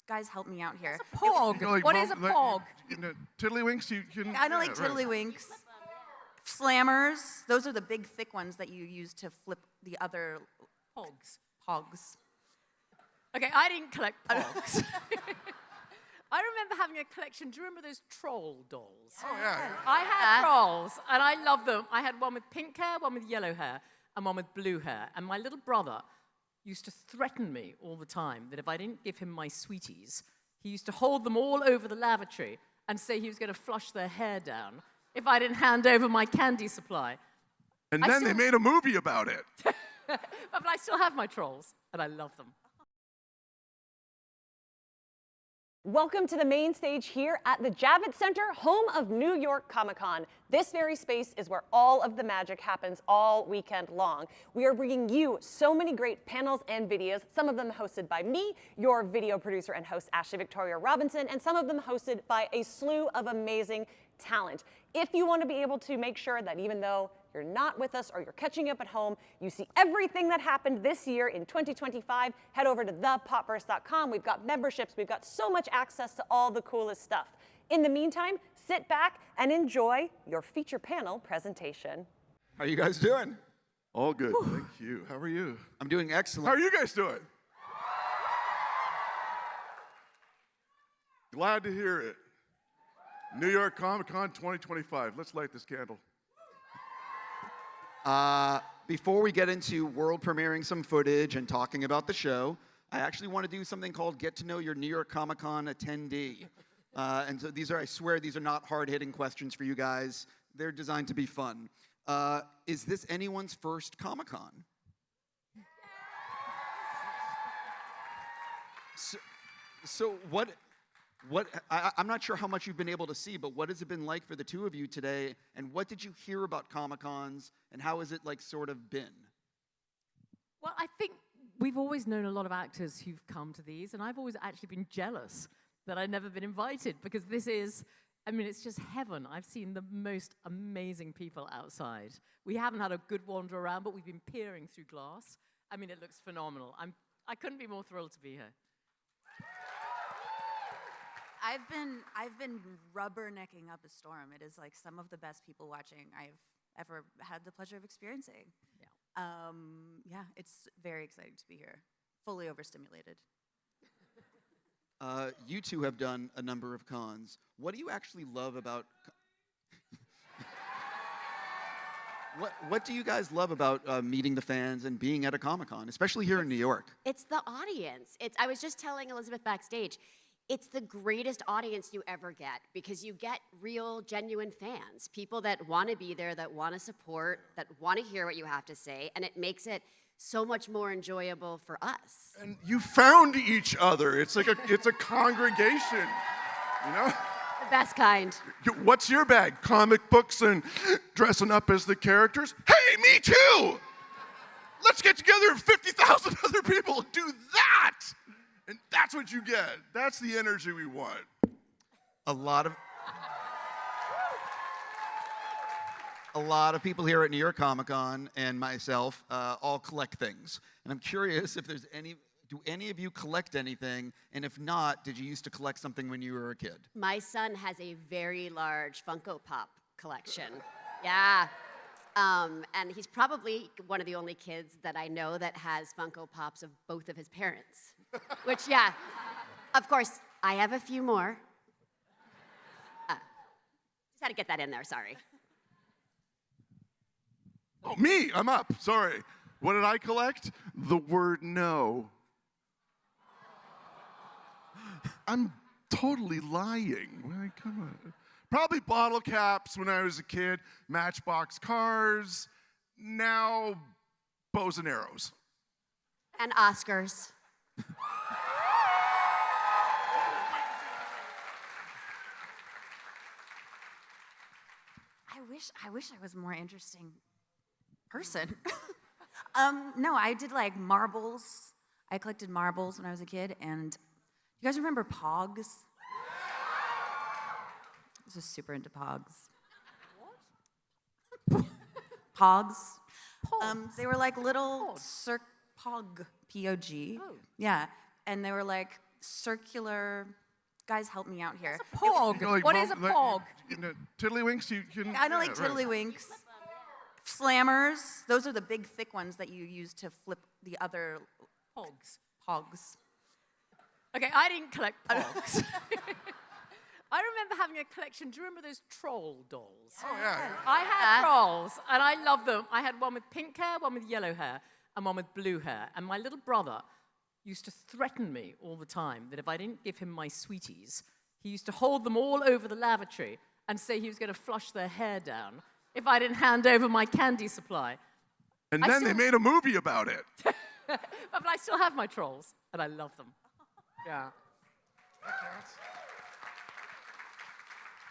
Guys, help me out here. What's a pog? You know, like What is a pog? Tiddlywinks? I don't like tiddlywinks. Slammers. Those are the big, thick ones that you use to flip the other pogs. Okay, I didn't collect pogs. I remember having a collection. Do you remember those troll dolls? Oh, yeah. I had trolls, and I loved them. I had one with pink hair, one with yellow hair, and one with blue hair. And my little brother used to threaten me all the time that if I didn't give him my sweeties, he used to hold them all over the lavatory and say he was going to flush their hair down if I didn't hand over my candy supply. And then they made a movie about it. But I still have my trolls, and I love them. Welcome to the main stage here at the Javits Center, home of New York Comic Con. This very space is where all of the magic happens all weekend long. We are bringing you so many great panels and videos, some of them hosted by me, your video producer and host Ashley Victoria Robinson, and some of them hosted by a slew of amazing talent. If you want to be able to make sure that even though you're not with us or you're catching up at home, you see everything that happened this year in 2025, head over to thepopverse.com. We've got memberships, we've got so much access to all the coolest stuff. In the meantime, sit back and enjoy your feature panel presentation. How are you guys doing? All good, thank you. How are you? I'm doing excellent. How are you guys doing? Glad to hear it. New York Comic Con 2025. Let's light this candle. Before we get into world premiering some footage and talking about the show, I actually want to do something called Get to Know Your New York Comic Con Attendee. And so these are, I swear, these are not hard-hitting questions for you guys. They're designed to be fun. Is this anyone's first Comic Con? So I'm not sure how much you've been able to see, but what has it been like for the two of you today? And what did you hear about Comic-Cons? And how has it like sort of been? Well, I think we've always known a lot of actors who've come to these, and I've always actually been jealous that I'd never been invited, because this is, I mean, it's just heaven. I've seen the most amazing people outside. We haven't had a good wander around, but we've been peering through glass. I mean, it looks phenomenal. I couldn't be more thrilled to be here. I've been rubbernecking up a storm. It is like some of the best people watching I've ever had the pleasure of experiencing. Yeah, it's very exciting to be here. Fully overstimulated. You two have done a number of cons. What do you actually love about? What do you guys love about meeting the fans and being at a Comic-Con, especially here in New York? It's the audience. I was just telling Elizabeth backstage, it's the greatest audience you ever get, because you get real, genuine fans, people that want to be there, that want to support, that want to hear what you have to say, and it makes it so much more enjoyable for us. And you found each other. It's like it's a congregation, you know? The best kind. What's your bag? Comic books and dressing up as the characters? Hey, me too! Let's get together and 50,000 other people and do that! And that's what you get. That's the energy we want. A lot of people here at New York Comic Con and myself all collect things. And I'm curious if there's do any of you collect anything? And if not, did you used to collect something when you were a kid? My son has a very large Funko Pop collection. Yeah. And he's probably one of the only kids that I know that has Funko Pops of both of his parents. Which, yeah, of course, I have a few more. Just had to get that in there, sorry. Oh, me, I'm up, sorry. What did I collect? The word no. I'm totally lying. Like, come on. Probably bottle caps when I was a kid, Matchbox cars, now bows and arrows. And Oscars. I wish I was a more interesting person. No, I did like marbles. I collected marbles when I was a kid, and you guys remember Pogs? I was just super into Pogs. What? Pogs. Pogs. They were like little Pog, P-O-G. Oh. Yeah, and they were like circular. Guys, help me out here. Pog. You know, like What is a pog? Tiddlywinks? You can. I don't like yeah, right. tiddlywinks. Slammers. Those are the big, thick ones that you use to flip the other Pogs. pogs. Okay, I didn't collect pogs. I remember having a collection. Do you remember those troll dolls? Oh, yeah. I had trolls, and I loved them. I had one with pink hair, one with yellow hair, and one with blue hair. And my little brother used to threaten me all the time that if I didn't give him my sweeties, he used to hold them all over the lavatory and say he was going to flush their hair down if I didn't hand over my candy supply. And then they made a movie about it. But I still have my trolls, and I love them. Yeah.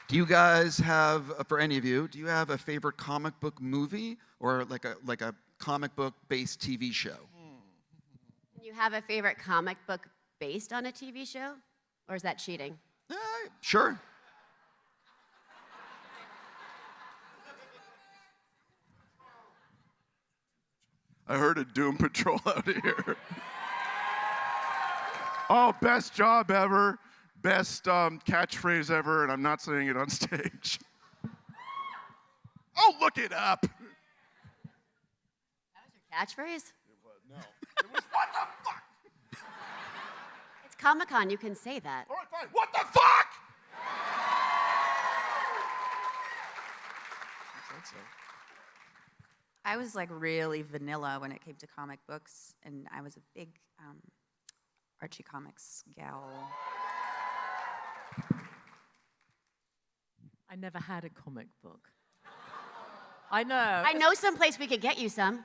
Do you guys have, for any of you, do you have a favorite comic book movie or like a comic book based TV show? You have a favorite comic book based on a TV show? Or is that cheating? Sure. I heard a Doom Patrol out here. Oh, best job ever. Best catchphrase ever, and I'm not saying it on stage. Oh, look it up. That was your catchphrase? No. It was what the fuck? It's Comic-Con, you can say that. All right, fine. What the fuck? I was like really vanilla when it came to comic books, and I was a big Archie Comics gal. I never had a comic book. I know. I know someplace we could get you some.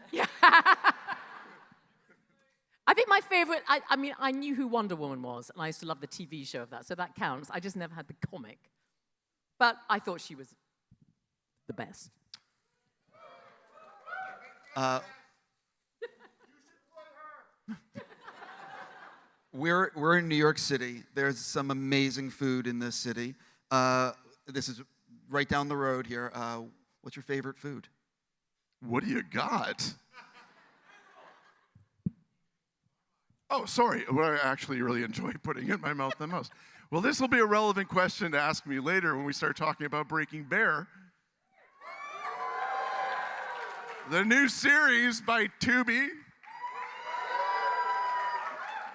I think my favorite, I mean, I knew who Wonder Woman was, and I used to love the TV show of that, so that counts. I just never had the comic. But I thought she was the best. We're in New York City. There's some amazing food in this city. This is right down the road here. What's your favorite food? What do you got? Oh, sorry. What I actually really enjoy putting in my mouth the most. Well, this will be a relevant question to ask me later when we start talking about Breaking Bear. The new series by Tubi,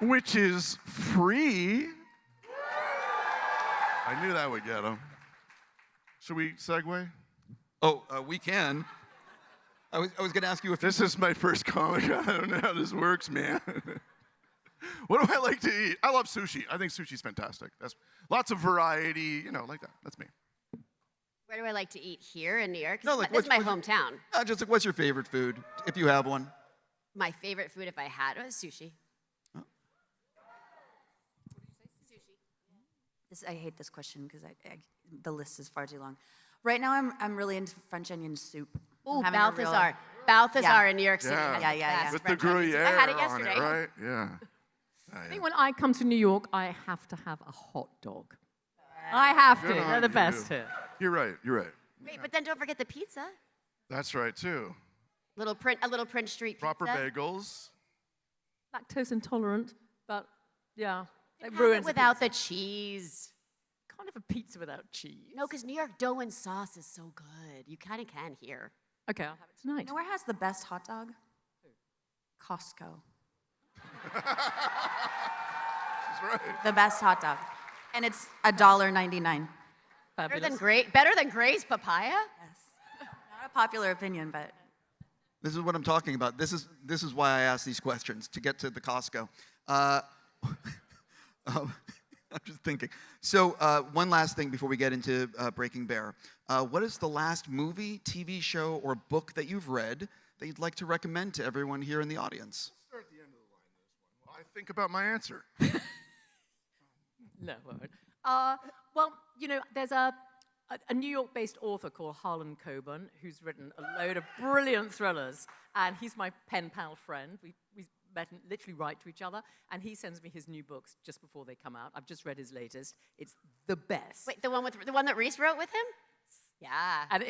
which is free. I knew that would get him. Should we segue? Oh, we can. I was going to ask you if This is my first comic. I don't know how this works, man. What do I like to eat? I love sushi. I think sushi's fantastic. That's lots of variety, like that. That's me. Where do I like to eat here in New York? No, like, This is my what's- hometown. just like, what's your favorite food, if you have one? My favorite food, if I had, was sushi. I hate this question because the list is far too long. Right now, I'm really into French onion soup. Ooh, I'm having a real- Balthazar. Balthazar Yeah. in New York City. has Yeah, the yeah, best With French the onion soup. Gruyere I had it on yesterday. it, right? Yeah. I think when I come to New York, I have to have a hot dog. I have to. Good They're on the you. best here. You're right. You're right. Wait, but then don't forget the pizza. That's right too. A little Prince Street Proper pizza. bagels. Lactose intolerant, but yeah, it Have it ruins without the cheese. Can't have a pizza without cheese. No, because New York dough and sauce is so good. You kind of can here. Okay, I'll have it tonight. You know where has the best hot dog? Costco. That's right. The best hot dog. And it's $1.99. Fabulous. Better than Gray's papaya? Yes. Not a popular opinion, but This is what I'm talking about. This is why I ask these questions, to get to the Costco. I'm just thinking. So one last thing before we get into Breaking Bear. What is the last movie, TV show, or book that you've read that you'd like to recommend to everyone here in the audience? Start at the end of the line. This one. While I think about my answer. No, I won't. Well, there's a New York-based author called Harlan Coben who's written a load of brilliant thrillers, and he's my pen pal friend. We met and literally write to each other, and he sends me his new books just before they come out. I've just read his latest. It's the best. Wait, the one that Reese wrote with him? Yeah. And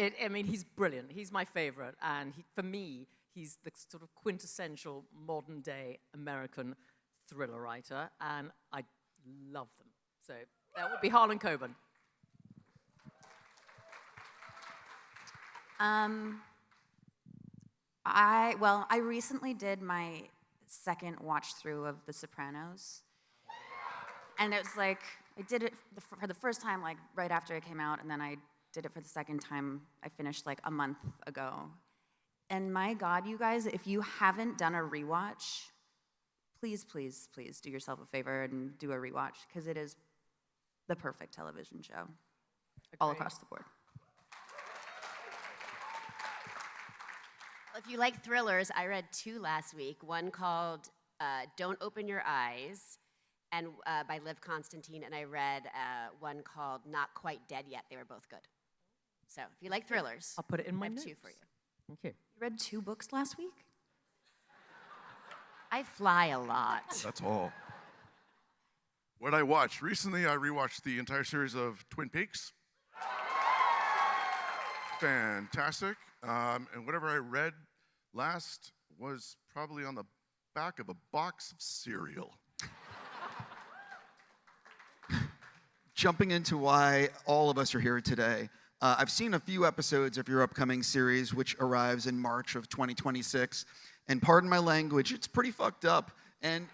he's brilliant. He's my favorite, and for me, he's the sort of quintessential modern-day American thriller writer, and I love them. So that would be Harlan Coben. I recently did my second watch through of The Sopranos, and it was like I did it for the first time like right after it came out, and then I did it for the second time. I finished like a month ago, and my God, you guys, if you haven't done a rewatch, please, please, please do yourself a favor and do a rewatch because it is the perfect television show, all across the board. If you like thrillers, I read 2 last week. One called Don't Open Your Eyes and by Liv Constantine, and I read one called Not Quite Dead Yet. They were both good. So if you like thrillers, I'll put it in my I have notes. 2 for you. Thank you. You read 2 books last week? I fly a lot. That's all. What I watched recently, I rewatched the entire series of Twin Peaks. Fantastic. And whatever I read last was probably on the back of a box of cereal. Jumping into why all of us are here today. I've seen a few episodes of your upcoming series, which arrives in March of 2026. And pardon my language, it's pretty fucked up. And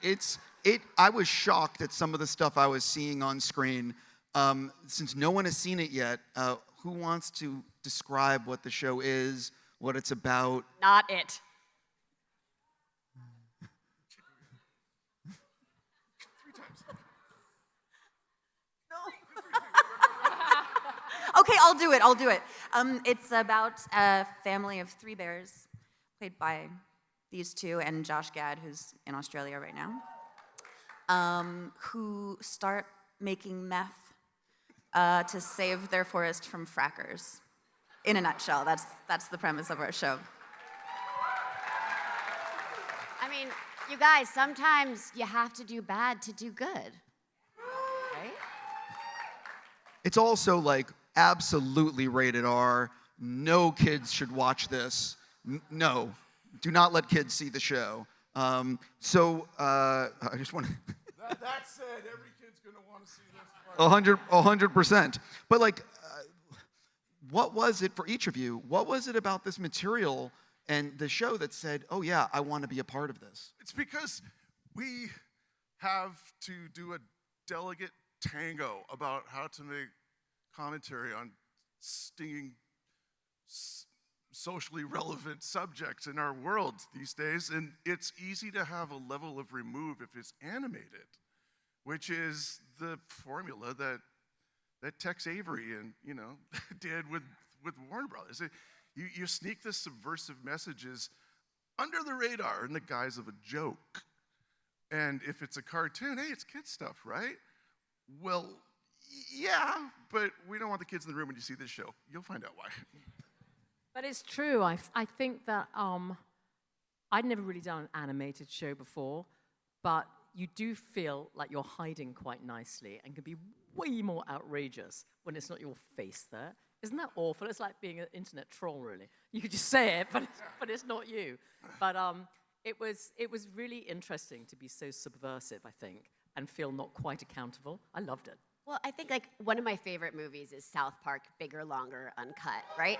I was shocked at some of the stuff I was seeing on screen. Since no one has seen it yet, who wants to describe what the show is, what it's about? Not it. Okay, I'll do it. It's about a family of 3 bears, played by these 2, and Josh Gad, who's in Australia right now, who start making meth to save their forest from frackers. In a nutshell, that's the premise of our show. I mean, you guys, sometimes you have to do bad to do good. Right? It's also like absolutely rated R. No kids should watch this. No, do not let kids see the show. I just want to. That said, every kid's gonna want to see this. 100%. But like, what was it for each of you? What was it about this material and the show that said, oh yeah, I want to be a part of this? It's because we have to do a delicate tango about how to make commentary on stinging, socially relevant subjects in our world these days, and it's easy to have a level of remove if it's animated, which is the formula that Tex Avery and did with Warner Brothers. You sneak the subversive messages under the radar in the guise of a joke, and if it's a cartoon, hey, it's kid stuff, right? Well, yeah, but we don't want the kids in the room when you see this show. You'll find out why. But it's true. I think that I'd never really done an animated show before, but you do feel like you're hiding quite nicely and can be way more outrageous when it's not your face there. Isn't that awful? It's like being an internet troll, really. You could just say it, but it's not you. But it was really interesting to be so subversive, I think, and feel not quite accountable. I loved it. Well, I think like one of my favorite movies is South Park, Bigger, Longer, Uncut, right?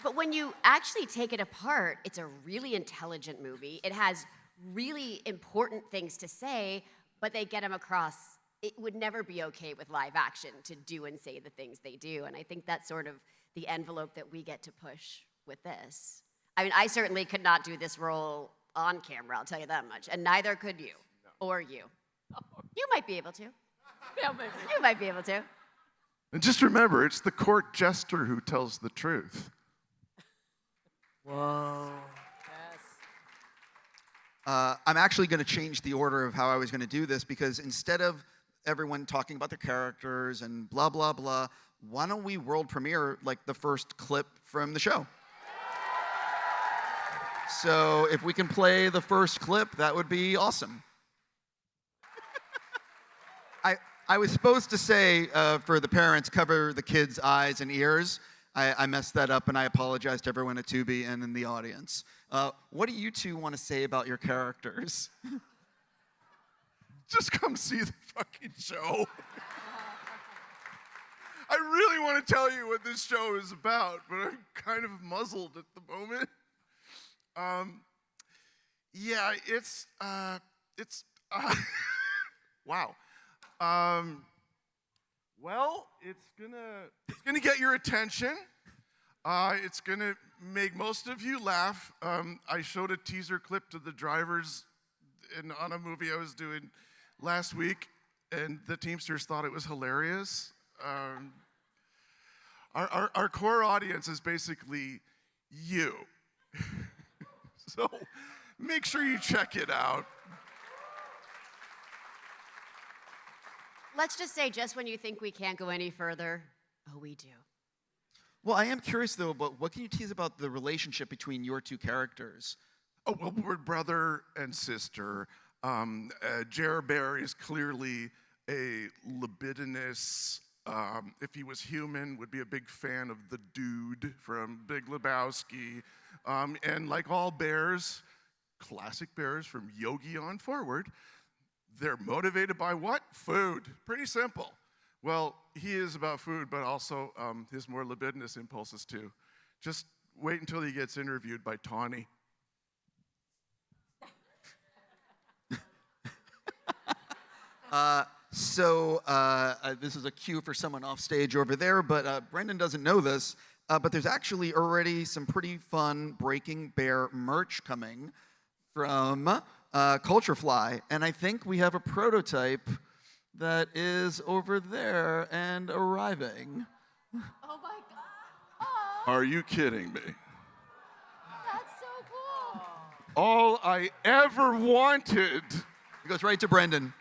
But when you actually take it apart, it's a really intelligent movie. It has really important things to say, but they get them across. It would never be okay with live action to do and say the things they do. And I think that's sort of the envelope that we get to push with this. I mean, I certainly could not do this role on camera, I'll tell you that much. And neither could you, or you. You might be able to. Yeah, maybe. You might be able to. And just remember, it's the court jester who tells the truth. Whoa. Yes. I'm actually going to change the order of how I was going to do this because instead of everyone talking about their characters and blah, blah, blah, why don't we world premiere like the first clip from the show? So if we can play the first clip, that would be awesome. I was supposed to say for the parents, cover the kids' eyes and ears. I messed that up, and I apologize to everyone at Tubi and in the audience. What do you two want to say about your characters? just come see the fucking show. I really want to tell you what this show is about, but I'm kind of muzzled at the moment. Yeah, it's wow. Well, it's gonna get your attention. It's gonna make most of you laugh. I showed a teaser clip to the drivers on a movie I was doing last week, and the Teamsters thought it was hilarious. Our core audience is basically you. So make sure you check it out. Let's just say, just when you think we can't go any further, oh, we do. Well, I am curious, though, but what can you tease about the relationship between your two characters? Oh, well, we're brother and sister. Jer Bear is clearly a libidinous, if he was human, would be a big fan of the dude from Big Lebowski. And like all bears, classic bears from Yogi on forward, they're motivated by what? Food. Pretty simple. Well, he is about food, but also his more libidinous impulses too. Just wait until he gets interviewed by Tawny. This is a cue for someone off stage over there, but Brendan doesn't know this, but there's actually already some pretty fun Breaking Bear merch coming from Culturefly, and I think we have a prototype that is over there and arriving. Oh my God. Are you kidding me? That's so cool. All I ever wanted It goes right to Brendan.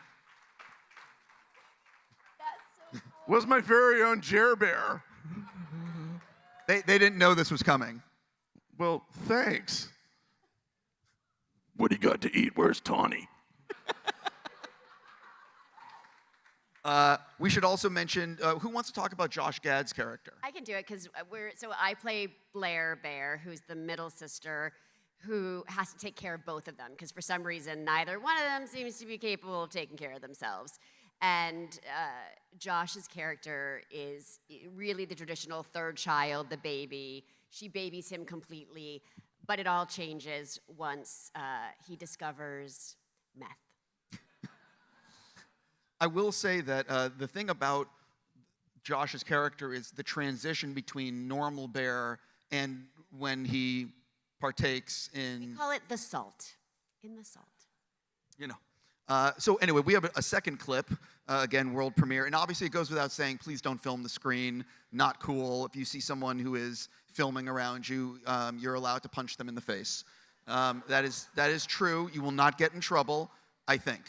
That's so cool. was my very own Jer Bear. They didn't know this was coming. Well, thanks. What do you got to eat? Where's Tawny? We should also mention, who wants to talk about Josh Gad's character? I can do it because I play Blair Bear, who's the middle sister, who has to take care of both of them because for some reason neither one of them seems to be capable of taking care of themselves. And Josh's character is really the traditional third child, the baby. She babies him completely, but it all changes once he discovers meth. I will say that the thing about Josh's character is the transition between normal Bear and when he partakes in... We call it the salt. In the salt. You know. So anyway, we have a second clip, again, world premiere, and obviously it goes without saying, please don't film the screen, not cool. If you see someone who is filming around you, you're allowed to punch them in the face. That is true. You will not get in trouble, I think.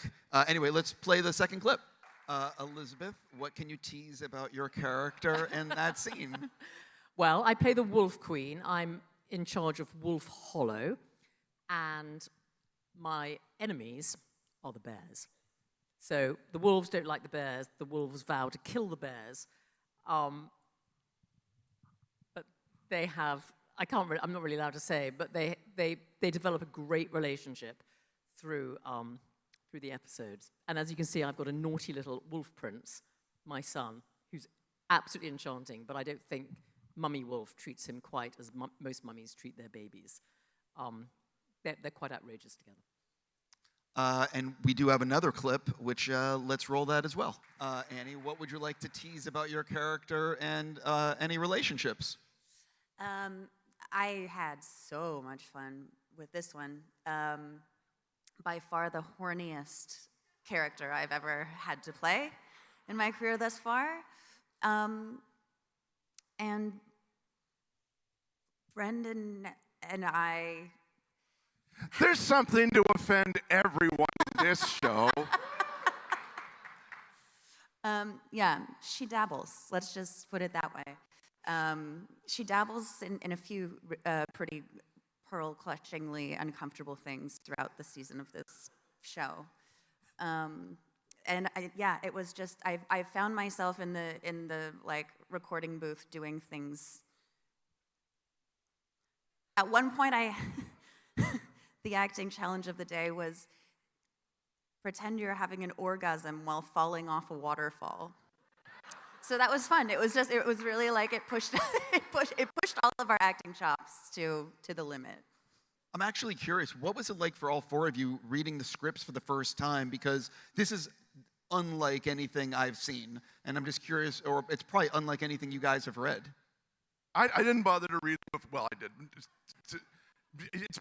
Anyway, let's play the second clip. Elizabeth, what can you tease about your character in that scene? Well, I play the Wolf Queen. I'm in charge of Wolf Hollow, and my enemies are the bears. So the wolves don't like the bears. The wolves vow to kill the bears. But they have, I'm not really allowed to say, but they develop a great relationship through the episodes. And as you can see, I've got a naughty little wolf prince, my son, who's absolutely enchanting, but I don't think Mummy Wolf treats him quite as most mummies treat their babies. They're quite outrageous together. And we do have another clip, which let's roll that as well. Annie, what would you like to tease about your character and any relationships? I had so much fun with this one. By far the horniest character I've ever had to play in my career thus far. And Brendan and I... There's something to offend everyone in this show. Yeah, she dabbles. Let's just put it that way. She dabbles in a few pretty pearl-clutchingly uncomfortable things throughout the season of this show. And it was just, I found myself in the like recording booth doing things. At one point, the acting challenge of the day was pretend you're having an orgasm while falling off a waterfall. So that was fun. It was really like it pushed all of our acting chops to the limit. I'm actually curious, what was it like for all four of you reading the scripts for the first time? Because this is unlike anything I've seen. And I'm just curious, or it's probably unlike anything you guys have read. I didn't bother to read it. Well, I did. It's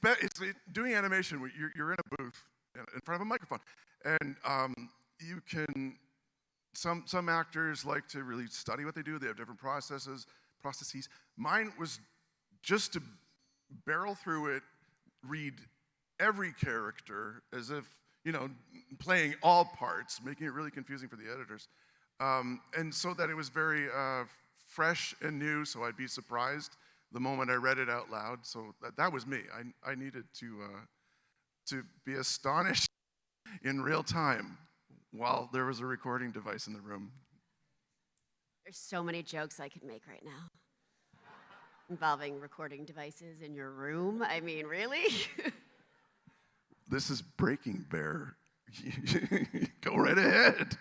doing animation. You're in a booth in front of a microphone, and you can. Some actors like to really study what they do. They have different processes. Mine was just to barrel through it, read every character as if, playing all parts, making it really confusing for the editors. And so that it was very fresh and new, so I'd be surprised the moment I read it out loud. So that was me. I needed to be astonished in real time while there was a recording device in the room. There's so many jokes I could make right now involving recording devices in your room. I mean, really? This is Breaking Bear. Go right ahead.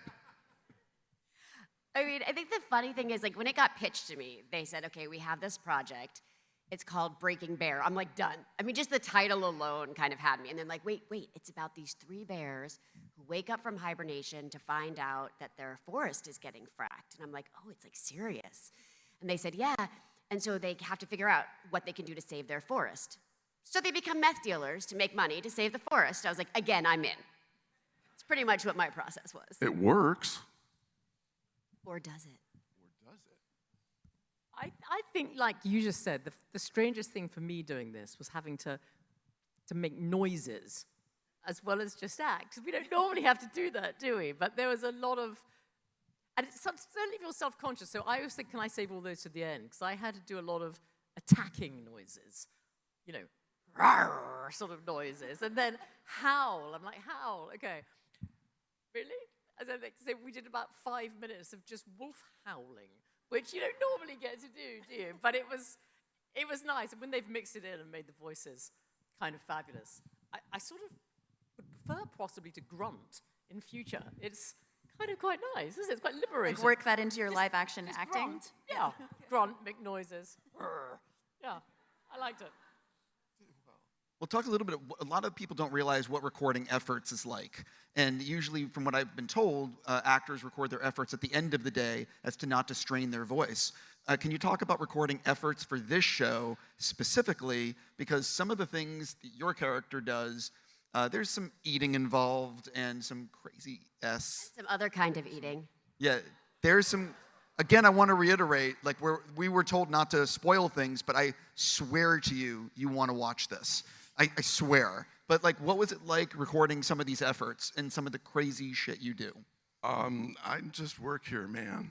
I mean, I think the funny thing is, like, when it got pitched to me, they said, okay, we have this project. It's called Breaking Bear. I'm like, done. I mean, just the title alone kind of had me. And then like, wait, it's about these 3 bears who wake up from hibernation to find out that their forest is getting fracked. And I'm like, oh, it's like serious. And they said, yeah. And so they have to figure out what they can do to save their forest. So they become meth dealers to make money to save the forest. I was like, again, I'm in. It's pretty much what my process was. It works. Or does it? I think, like you just said, the strangest thing for me doing this was having to make noises as well as just act. We don't normally have to do that, do we? But there was a lot of, and it certainly feels self-conscious. So I always think, can I save all those to the end? Because I had to do a lot of attacking noises, rawr, sort of noises, and then howl. I'm like, howl, okay, really? And then so we did about 5 minutes of just wolf howling, which you don't normally get to do you? But it was nice. And when they've mixed it in and made the voices kind of fabulous, I sort of would prefer possibly to grunt in future. It's kind of quite nice, isn't it? It's quite liberating. Like work that into your live action acting? Grunt. Yeah, grunt, make noises. Yeah, I liked it. We'll talk a little bit. A lot of people don't realize what recording efforts is like. And usually, from what I've been told, actors record their efforts at the end of the day as to not to strain their voice. Can you talk about recording efforts for this show specifically? Because some of the things that your character does, there's some eating involved and some crazy-s. Some other kind of eating. Yeah, there's some. Again, I want to reiterate, like we were told not to spoil things, but I swear to you, you want to watch this. I swear. But like, what was it like recording some of these efforts and some of the crazy shit you do? I just work here, man.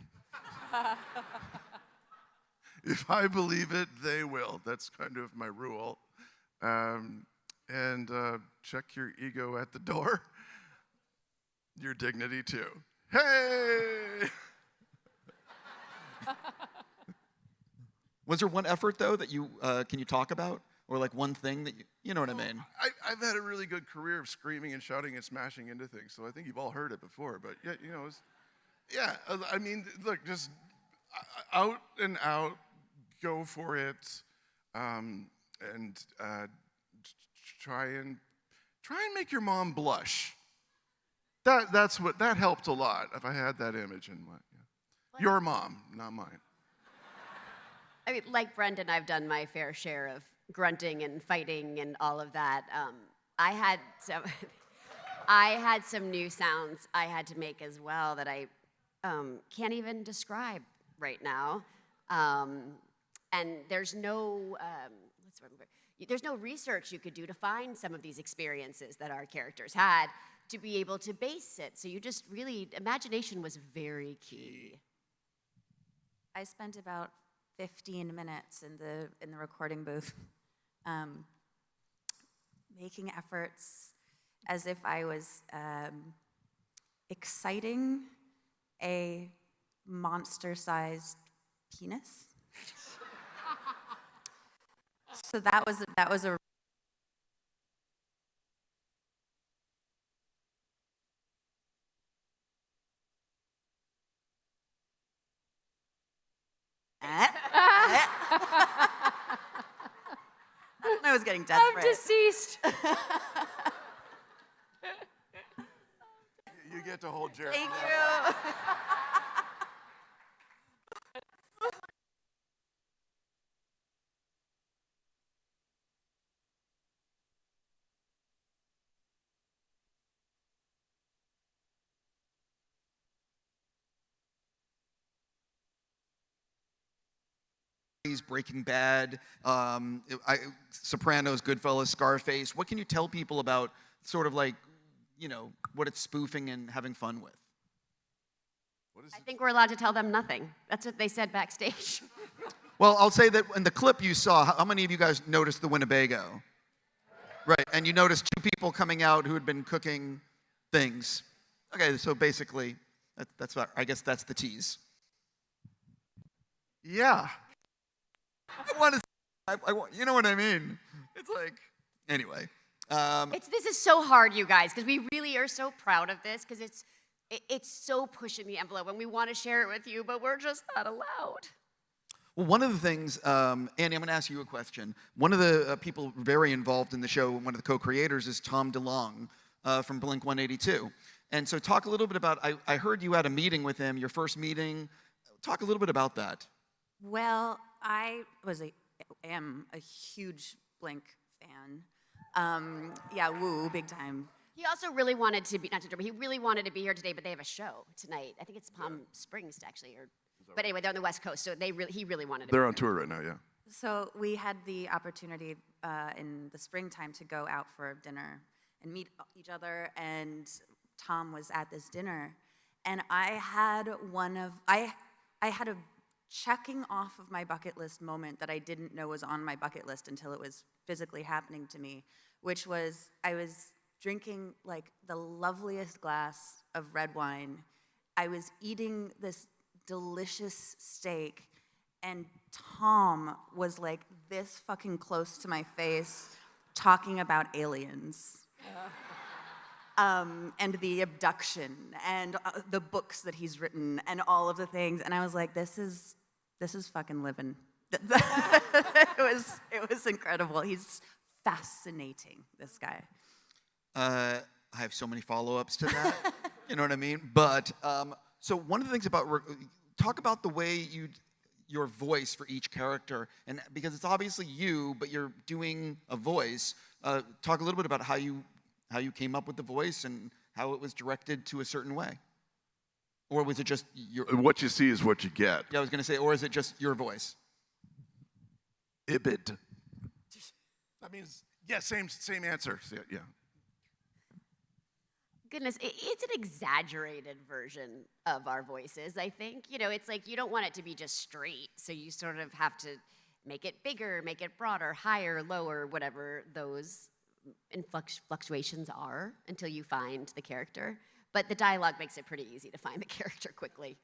If I believe it, they will. That's kind of my rule. And check your ego at the door. Your dignity too. Hey! Was there one effort though that you can you talk about, or like one thing that you know what I mean? I've had a really good career of screaming and shouting and smashing into things, so I think you've all heard it before. But yeah, I mean, look, just out and out, go for it, and try and make your mom blush. That helped a lot. If I had that image in mind, yeah. Your mom, not mine. I mean, like Brendan, I've done my fair share of grunting and fighting and all of that. I had some new sounds I had to make as well that I can't even describe right now. And there's no research you could do to find some of these experiences that our characters had to be able to base it. So you just really, imagination was very key. I spent about 15 minutes in the recording booth, making efforts as if I was exciting a monster-sized penis. So that was a That's when I was getting desperate. I'm deceased. You get to hold Jared. Thank you. Breaking Bad, Sopranos, Goodfellas, Scarface. What can you tell people about sort of like, you know, what it's spoofing and having fun with? I think we're allowed to tell them nothing. That's what they said backstage. Well, I'll say that in the clip you saw, how many of you guys noticed the Winnebago? Right, and you noticed two people coming out who had been cooking things. Okay, so basically, I guess that's the tease. Yeah. You know what I mean? It's like, anyway. This is so hard, you guys, because we really are so proud of this, because it's so pushing the envelope, and we want to share it with you, but we're just not allowed. Well, one of the things, Andy, I'm going to ask you a question. One of the people very involved in the show, one of the co-creators, is Tom DeLonge from Blink-182. And so talk a little bit about, I heard you had a meeting with him, your first meeting. Talk a little bit about that. Well, I am a huge Blink fan. Yeah, woo, big time. He also really wanted to be, not to interrupt, he really wanted to be here today, but they have a show tonight. I think it's Palm Springs, actually. But anyway, they're on the West Coast, so he really wanted to They're be on tour right now, yeah. So we had the opportunity in the springtime to go out for dinner and meet each other, and Tom was at this dinner, and I had a checking off of my bucket list moment that I didn't know was on my bucket list until it was physically happening to me, which was I was drinking like the loveliest glass of red wine. I was eating this delicious steak, and Tom was like this fucking close to my face talking about aliens. And the abduction, and the books that he's written, and all of the things, and I was like, this is fucking living. It was incredible. He's fascinating, this guy. I have so many follow-ups to that. You know what I mean? But so one of the things about talk about the way your voice for each character, and because it's obviously you, but you're doing a voice. Talk a little bit about how you came up with the voice and how it was directed to a certain way. Or was it just your... What you see is what you get. Yeah, I was going to say, or is it just your voice? Ibid. That means, yeah, same answer. Yeah. Goodness, it's an exaggerated version of our voices, I think. You know, it's like you don't want it to be just straight, so you sort of have to make it bigger, make it broader, higher, lower, whatever those fluctuations are until you find the character. But the dialogue makes it pretty easy to find the character quickly.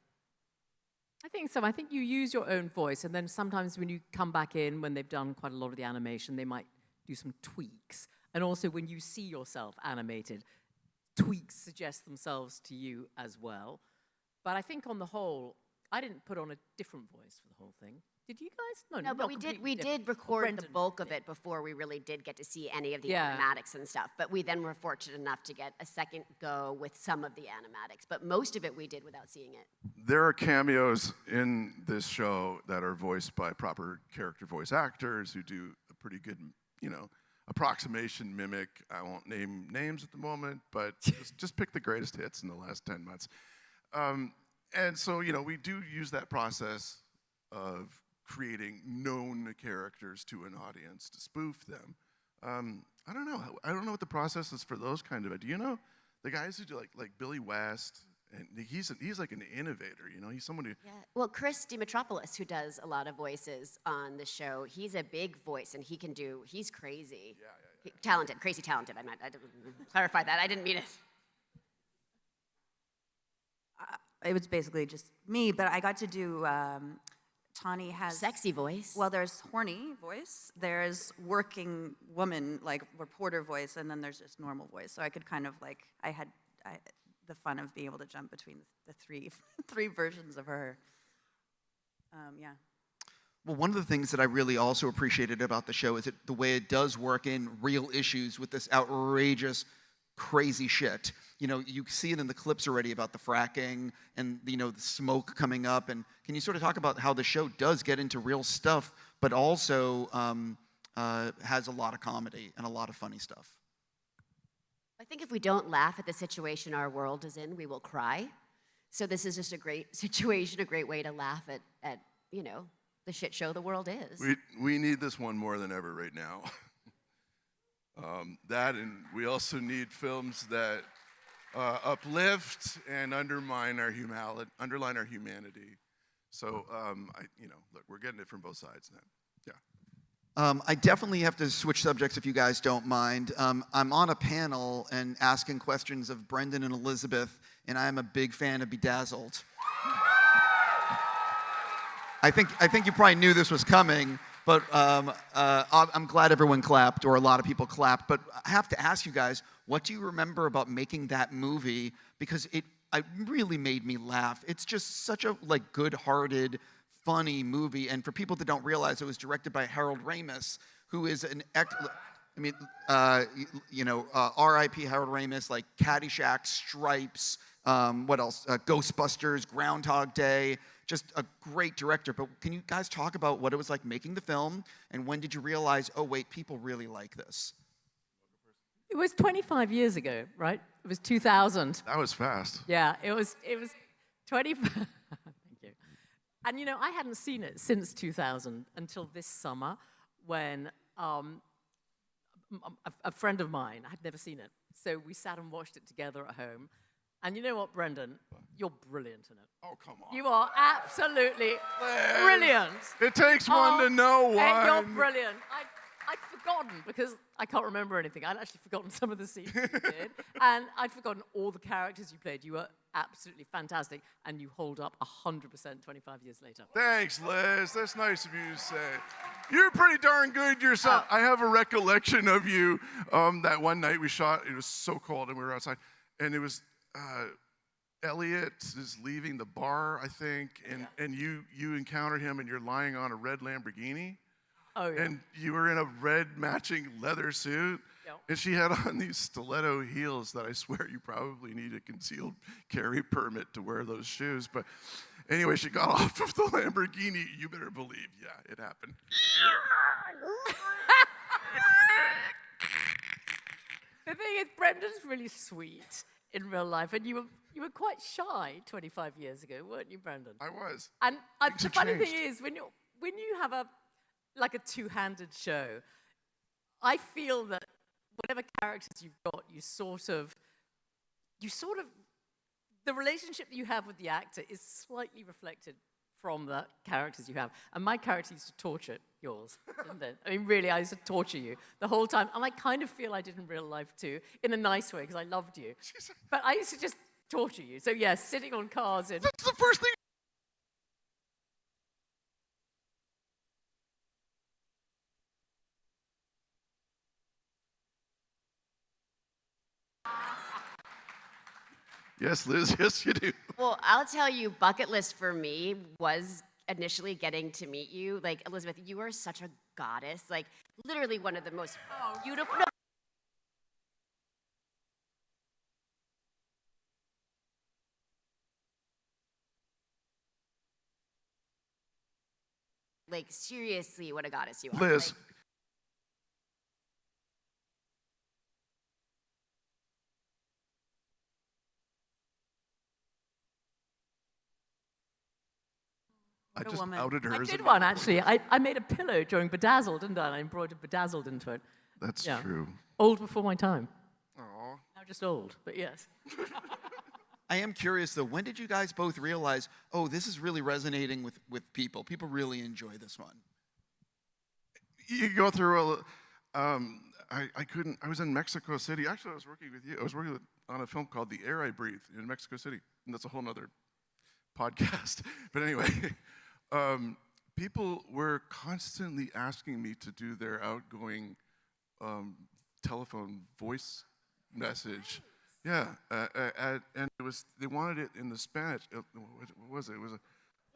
I think so. I think you use your own voice, and then sometimes when you come back in, when they've done quite a lot of the animation, they might do some tweaks. And also when you see yourself animated, tweaks suggest themselves to you as well. But I think on the whole, I didn't put on a different voice for the whole thing. Did you guys? No, but we did record the bulk of it before we really did get to see any of the animatics and stuff. But we then were fortunate enough to get a second go with some of the animatics. But most of it we did without seeing it. There are cameos in this show that are voiced by proper character voice actors who do a pretty good, approximation mimic. I won't name names at the moment, but just pick the greatest hits in the last 10 months. And so, we do use that process of creating known characters to an audience to spoof them. I don't know. I don't know what the process is for those kind of it. Do you know the guys who do like Billy West? And he's like an innovator. He's someone who. Yeah. Well, Chris Dimitropoulos, who does a lot of voices on the show, he's a big voice, and he can do. He's crazy. Yeah. Talented, crazy talented. I didn't clarify that. I didn't mean it. It was basically just me, but I got to do. Tawny has sexy voice. Well, there's horny voice, there's working woman, like reporter voice, and then there's just normal voice. So I could kind of I had the fun of being able to jump between the three versions of her. Yeah. Well, one of the things that I really also appreciated about the show is the way it does work in real issues with this outrageous, crazy shit. You know, you see it in the clips already about the fracking and, you know, the smoke coming up. And can you sort of talk about how the show does get into real stuff, but also has a lot of comedy and a lot of funny stuff? I think if we don't laugh at the situation our world is in, we will cry. So this is just a great situation, a great way to laugh at you know, the shit show the world is. We need this one more than ever right now. That, and we also need films that uplift and underline our humanity. So, you know, look, we're getting it from both sides now. Yeah. I definitely have to switch subjects if you guys don't mind. I'm on a panel and asking questions of Brendan and Elizabeth, and I'm a big fan of Bedazzled. I think you probably knew this was coming, but I'm glad everyone clapped, or a lot of people clapped. But I have to ask you guys, what do you remember about making that movie? Because it really made me laugh. It's just such a good-hearted, funny movie. And for people that don't realize, it was directed by Harold Ramis, who is an R.I.P. Harold Ramis, like Caddyshack, Stripes, what else? Ghostbusters, Groundhog Day. Just a great director. But can you guys talk about what it was like making the film, and when did you realize, oh wait, people really like this? It was 25 years ago, right? It was 2000. That was fast. Yeah, it was 25. Thank you. And you know, I hadn't seen it since 2000 until this summer, when a friend of mine, I had never seen it, so we sat and watched it together at home. And you know what, Brendan? You're brilliant in it. Oh, come on. You are absolutely brilliant. It takes one to know one. And you're brilliant. I'd forgotten, because I can't remember anything. I'd actually forgotten some of the scenes you did. And I'd forgotten all the characters you played. You were absolutely fantastic. And you hold up 100% 25 years later. Thanks, Liz. That's nice of you to say. You're pretty darn good yourself. I have a recollection of you that one night we shot. It was so cold and we were outside. And it was... Elliot is leaving the bar, I think, and you encounter him, and you're lying on a red Lamborghini. Oh, yeah. And you were in a red matching leather suit. Yep. And she had on these stiletto heels that I swear you probably need a concealed carry permit to wear those shoes. But anyway, she got off of the Lamborghini. You better believe, yeah, it happened. The thing is, Brendan's really sweet in real life, and you were quite shy 25 years ago, weren't you, Brendan? I was. And the funny thing is, when you have a two-handed show, I feel that whatever characters you've got, you sort of, the relationship that you have with the actor is slightly reflected from the characters you have. And my character used to torture yours, didn't it? I mean, really, I used to torture you the whole time. And I kind of feel I did in real life, too, in a nice way, because I loved you. But I used to just torture you. So, yeah, sitting on cars in... That's the first thing... Yes, Liz, yes, you do. Well, I'll tell you, bucket list for me was initially getting to meet you. Like, Elizabeth, you are such a goddess. Like, literally one of the most beautiful... No. Like, seriously, what a goddess you are. Liz. Like, I just outed her. I did one, actually. I made a pillow during Bedazzled, didn't I? And I embroidered Bedazzled into it. That's true. Old before my time. Aw. Now just old, but yes. I am curious, though, when did you guys both realize, oh, this is really resonating with people? People really enjoy this one. You go through I couldn't, I was in Mexico City. Actually, I was working with you. I was working on a film called The Air I Breathe in Mexico City. And that's a whole nother podcast. But anyway, people were constantly asking me to do their outgoing telephone voice message. Yeah, and it was, they wanted it in the Spanish. What was it? It was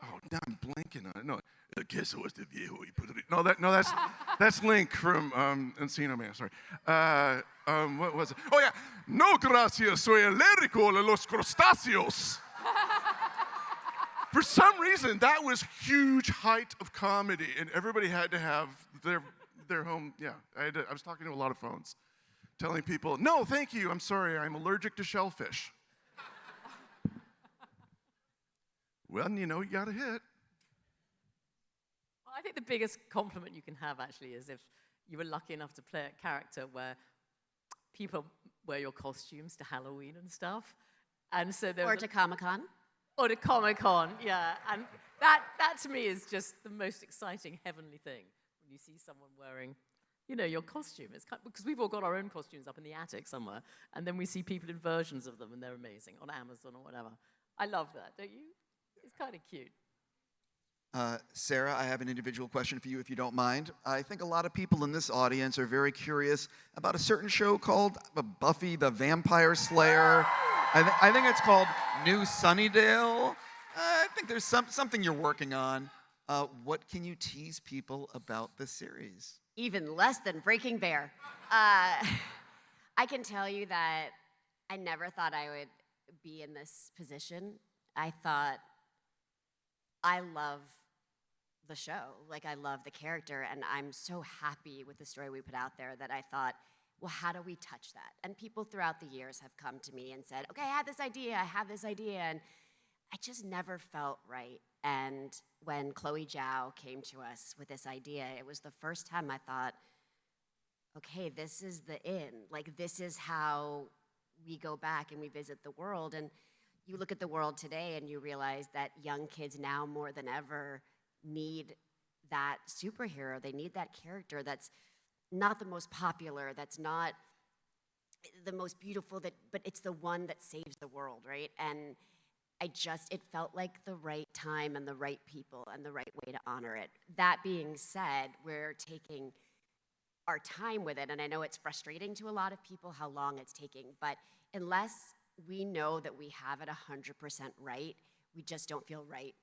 Oh, now I'm blanking on it. No, queso este viejo y no, that's Link from Encino Man. Sorry. What was it? Oh yeah. No, gracias. Soy alérgico a los crustáceos. For some reason, that was huge height of comedy, and everybody had to have their home. Yeah, I was talking to a lot of phones, telling people, no, thank you, I'm sorry, I'm allergic to shellfish. Well, you know, you got a hit. Well, I think the biggest compliment you can have, actually, is if you were lucky enough to play a character where people wear your costumes to Halloween and stuff. And so Or to Comic-Con. Or to Comic-Con, yeah. And that to me is just the most exciting, heavenly thing, when you see someone wearing, you know, your costume. It's because we've all got our own costumes up in the attic somewhere, and then we see people in versions of them, and they're amazing, on Amazon or whatever. I love that, don't you? It's kind of cute. Sarah, I have an individual question for you, if you don't mind. I think a lot of people in this audience are very curious about a certain show called Buffy the Vampire Slayer. I think it's called New Sunnydale. I think there's something you're working on. What can you tease people about the series? Even less than Breaking Bear. I can tell you that I never thought I would be in this position. I thought, I love the show. Like, I love the character, and I'm so happy with the story we put out there that I thought, well, how do we touch that? And people throughout the years have come to me and said, okay, I have this idea, and I just never felt right. And when Chloe Zhao came to us with this idea, it was the first time I thought, okay, this is the end. Like, this is how we go back and we visit the world. And you look at the world today and you realize that young kids now more than ever need that superhero. They need that character that's not the most popular, that's not the most beautiful, but it's the one that saves the world, right? And it felt like the right time and the right people and the right way to honor it. That being said, we're taking our time with it, and I know it's frustrating to a lot of people how long it's taking, but unless we know that we have it 100% right, we just don't feel right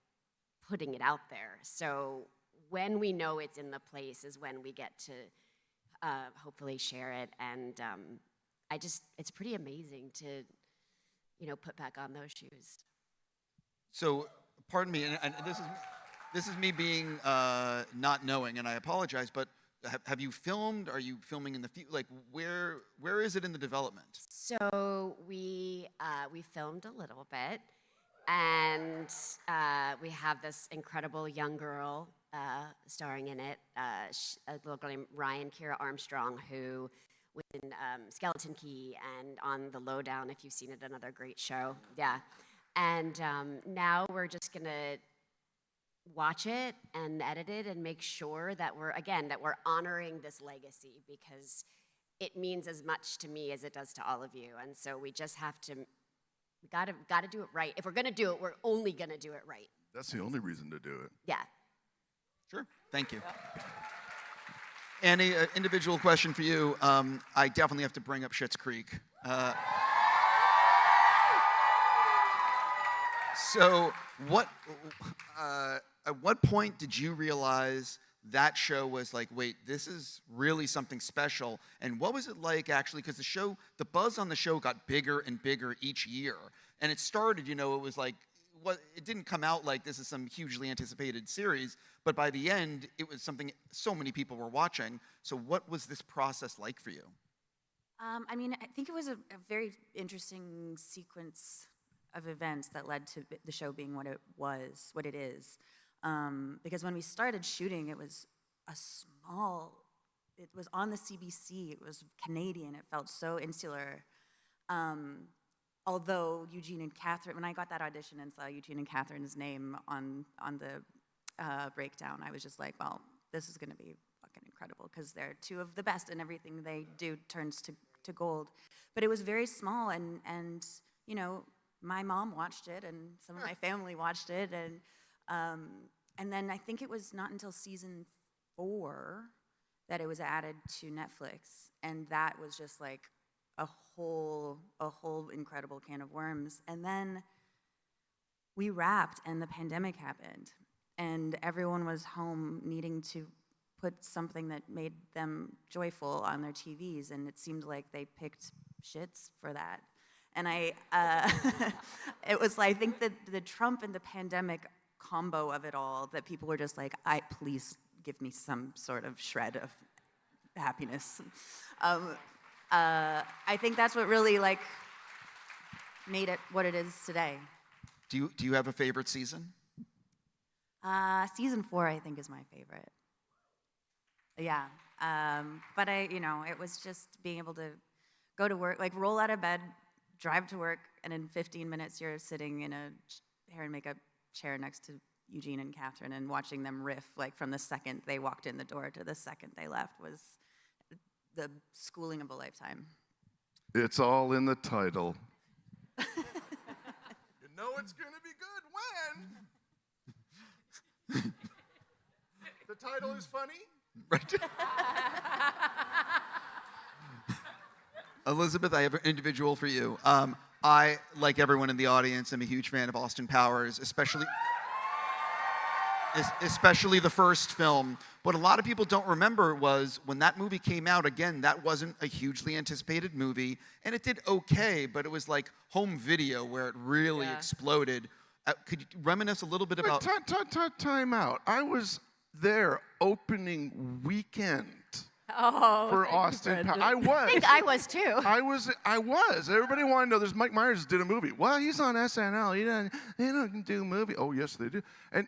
putting it out there. So when we know it's in the place is when we get to hopefully share it, and it's pretty amazing to, put back on those shoes. So, pardon me, and this is me being not knowing, and I apologize, but have you filmed? Are you filming in the future? Like, where is it in the development? So we filmed a little bit, and we have this incredible young girl starring in it, a little girl named Ryan Kira Armstrong, who was in Skeleton Key and on The Lowdown, if you've seen it, another great show. Yeah. And now we're just going to watch it and edit it and make sure that we're honoring this legacy, because it means as much to me as it does to all of you. And so we just have to, we gotta do it right. If we're going to do it, we're only going to do it right. That's the only reason to do it. Yeah. Sure. Thank you. Annie, an individual question for you. I definitely have to bring up Schitt's Creek. So at what point did you realize that show was like, wait, this is really something special? And what was it like, actually, because the buzz on the show got bigger and bigger each year. And it started, it was like, it didn't come out like this is some hugely anticipated series, but by the end, it was something so many people were watching. So what was this process like for you? I think it was a very interesting sequence of events that led to the show being what it is. Because when we started shooting, it was it was on the CBC, it was Canadian, it felt so insular. Although Eugene and Catherine, when I got that audition and saw Eugene and Catherine's name on the breakdown, I was just like, well, this is gonna be fucking incredible, because they're two of the best, and everything they do turns to gold. But it was very small, and my mom watched it, and some of my family watched it, and then I think it was not until season 4 that it was added to Netflix, and that was just like a whole incredible can of worms. And then we wrapped and the pandemic happened, and everyone was home needing to put something that made them joyful on their TVs, and it seemed like they picked shits for that. And it was like, I think that the Trump and the pandemic combo of it all, that people were just like, please give me some sort of shred of happiness. I think that's what really like made it what it is today. Do you have a favorite season? Season 4, I think, is my favorite. Yeah, but it was just being able to go to work, like roll out of bed, drive to work, and in 15 minutes you're sitting in a hair and makeup chair next to Eugene and Catherine and watching them riff, like from the second they walked in the door to the second they left, was the schooling of a lifetime. It's all in the title. You know it's gonna be good when the title is funny. Right. Elizabeth, I have an individual for you. I, like everyone in the audience, am a huge fan of Austin Powers, especially the first film. What a lot of people don't remember was when that movie came out, again, that wasn't a hugely anticipated movie, and it did okay, but it was like home video where it really exploded. Could you reminisce a little bit about... Time out. I was there opening weekend. For Austin Powers. I was. I think I was too. I was. Everybody wanted to know. There's Mike Myers did a movie. Well, he's on SNL. He don't do a movie. Oh, yes, they do. And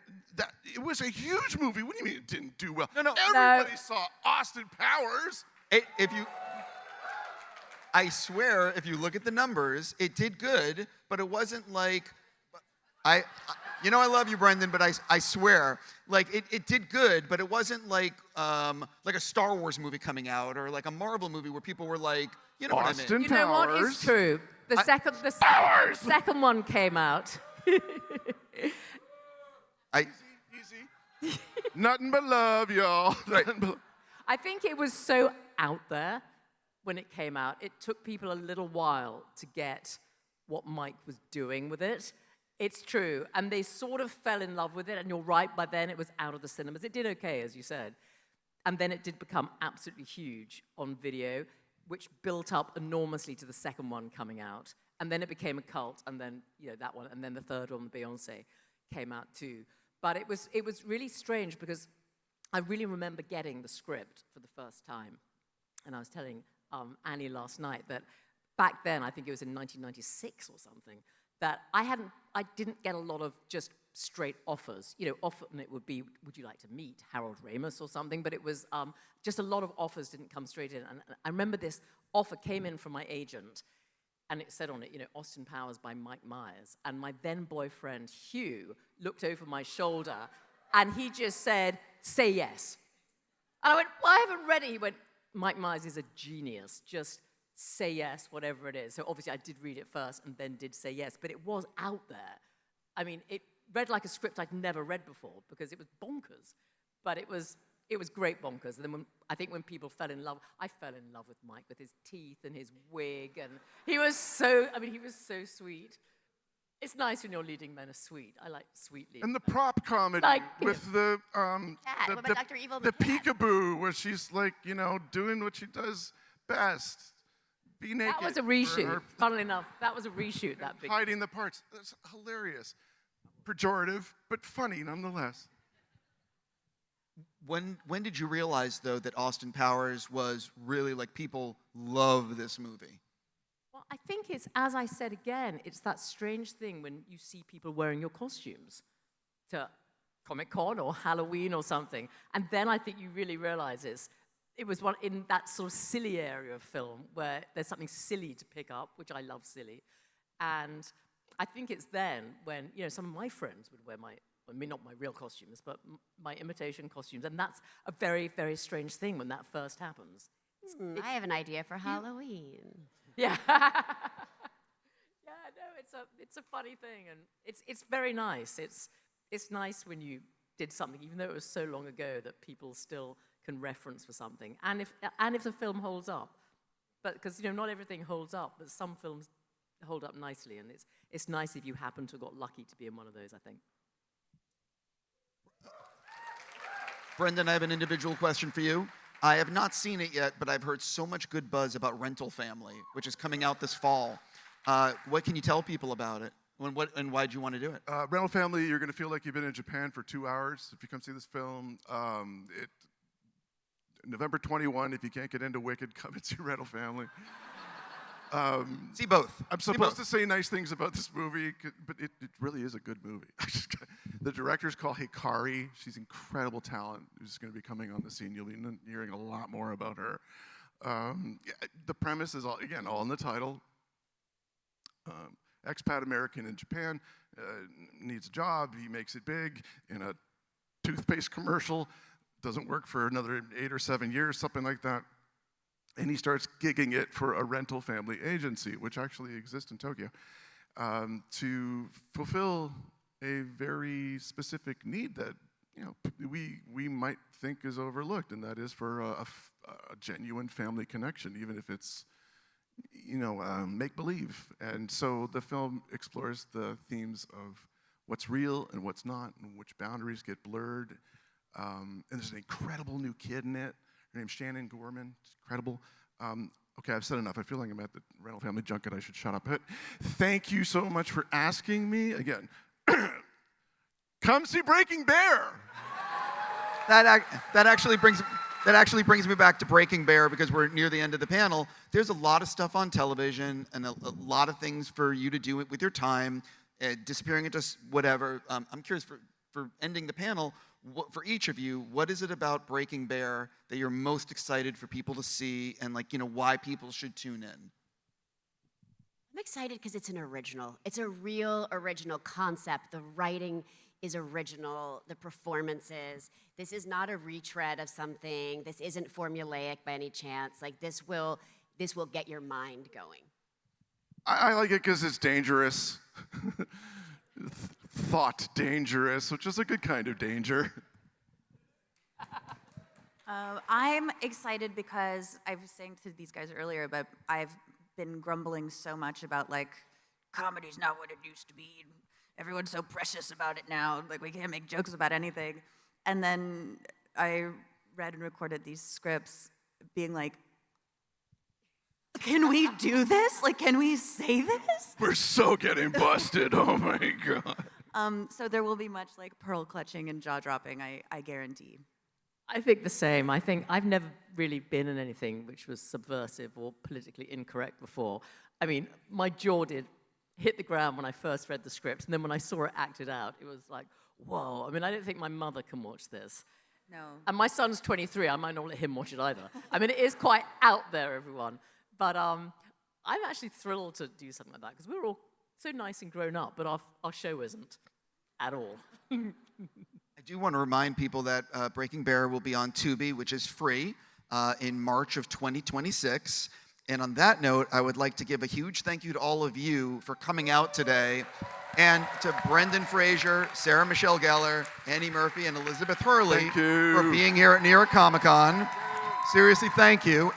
it was a huge movie. What do you mean it didn't do well? No. Everybody saw Austin Powers. I swear, if you look at the numbers, it did good, but it wasn't like... I love you, Brendan, but I swear, like, it did good, but it wasn't like a Star Wars movie coming out or like a Marvel movie where people were like, you know Austin what I mean? You know what is true? The second one came out. Easy. Nothing but love, y'all. Right. I think it was so out there when it came out. It took people a little while to get what Mike was doing with it. It's true, and they sort of fell in love with it, and you're right, by then it was out of the cinemas. It did okay, as you said, and then it did become absolutely huge on video, which built up enormously to the second one coming out, and then it became a cult, and then that one, and then the third one, Beyonce, came out too. But it was really strange because I really remember getting the script for the first time, and I was telling Annie last night that back then, I think it was in 1996 or something, that I didn't get a lot of just straight offers. Often it would be, would you like to meet Harold Ramis or something? But it was just a lot of offers didn't come straight in. And I remember this offer came in from my agent, and it said on it, Austin Powers by Mike Myers. And my then boyfriend, Hugh, looked over my shoulder, and he just said, say yes. And I went, well, I haven't read it. He went, Mike Myers is a genius. Just say yes, whatever it is. So obviously I did read it first and then did say yes, but it was out there. I mean, it read like a script I'd never read before because it was bonkers, but it was great bonkers. And then I think when people fell in love, I fell in love with Mike with his teeth and his wig, and he was so sweet. It's nice when your leading men are sweet. I like sweet leading And the men. prop comedy with the Dr. Evil the the cat. peekaboo, where she's like, doing what she does best. Be naked. That was a reshoot. Funnily enough, that was a reshoot. That big. Hiding the parts. That's hilarious. Pejorative, but funny nonetheless. When did you realize, though, that Austin Powers was really, like, people love this movie? Well, I think it's, as I said again, it's that strange thing when you see people wearing your costumes to Comic-Con or Halloween or something. And then I think you really realize it was one in that sort of silly area of film where there's something silly to pick up, which I love silly. And I think it's then when, some of my friends would wear not my real costumes, but my imitation costumes. And that's a very, very strange thing when that first happens. I have an idea for Halloween. Yeah. It's a funny thing, and it's very nice. It's nice when you did something, even though it was so long ago, that people still can reference for something, and if the film holds up, but because not everything holds up, but some films hold up nicely, and it's nice if you happen to have got lucky to be in one of those, I think. Brendan, I have an individual question for you. I have not seen it yet, but I've heard so much good buzz about Rental Family, which is coming out this fall. What can you tell people about it? And why'd you want to do it? Rental Family, you're going to feel like you've been in Japan for 2 hours if you come see this film. November 21, if you can't get into Wicked, come and see Rental Family. See both. I'm supposed to say nice things about this movie, but it really is a good movie. The director's called Hikari. She's incredible talent who's going to be coming on the scene. You'll be hearing a lot more about her. The premise is, all in the title. Expat American in Japan needs a job. He makes it big in a toothpaste commercial. Doesn't work for another 8 or 7 years, something like that. And he starts gigging it for a rental family agency, which actually exists in Tokyo, to fulfill a very specific need that we might think is overlooked, and that is for a genuine family connection, even if it's make-believe. And so the film explores the themes of what's real and what's not, and which boundaries get blurred. And there's an incredible new kid in it. Her name's Shannon Gorman. It's incredible. Okay, I've said enough. I feel like I'm at the Rental Family Junket. I should shut up. But thank you so much for asking me. Again, come see Breaking Bear. That actually brings me back to Breaking Bear, because we're near the end of the panel. There's a lot of stuff on television and a lot of things for you to do with your time, disappearing into whatever. I'm curious, for ending the panel, for each of you, what is it about Breaking Bear that you're most excited for people to see, and why people should tune in? I'm excited because it's an original. It's a real original concept. The writing is original, the performances. This is not a retread of something. This isn't formulaic by any chance. Like, this will get your mind going. I like it because it's dangerous. Thought dangerous, which is a good kind of danger. I'm excited because I was saying to these guys earlier, but I've been grumbling so much about, like, comedy's not what it used to be. Everyone's so precious about it now. Like, we can't make jokes about anything. And then I read and recorded these scripts being like, can we do this? Like, can we say this? We're so getting busted. Oh my God. So there will be much like pearl clutching and jaw dropping, I guarantee. I think the same. I think I've never really been in anything which was subversive or politically incorrect before. I mean, my jaw did hit the ground when I first read the script, and then when I saw it acted out, it was like, whoa. I mean, I don't think my mother can watch this. No. And my son's 23. I might not let him watch it either. I mean, it is quite out there, everyone. But I'm actually thrilled to do something like that, because we're all so nice and grown up, but our show isn't at all. I do want to remind people that Breaking Bear will be on Tubi, which is free, in March of 2026. And on that note, I would like to give a huge thank you to all of you for coming out today, and to Brendan Fraser, Sarah Michelle Gellar, Annie Murphy, and Elizabeth Hurley for being here at New York Comic Con. Seriously, thank you.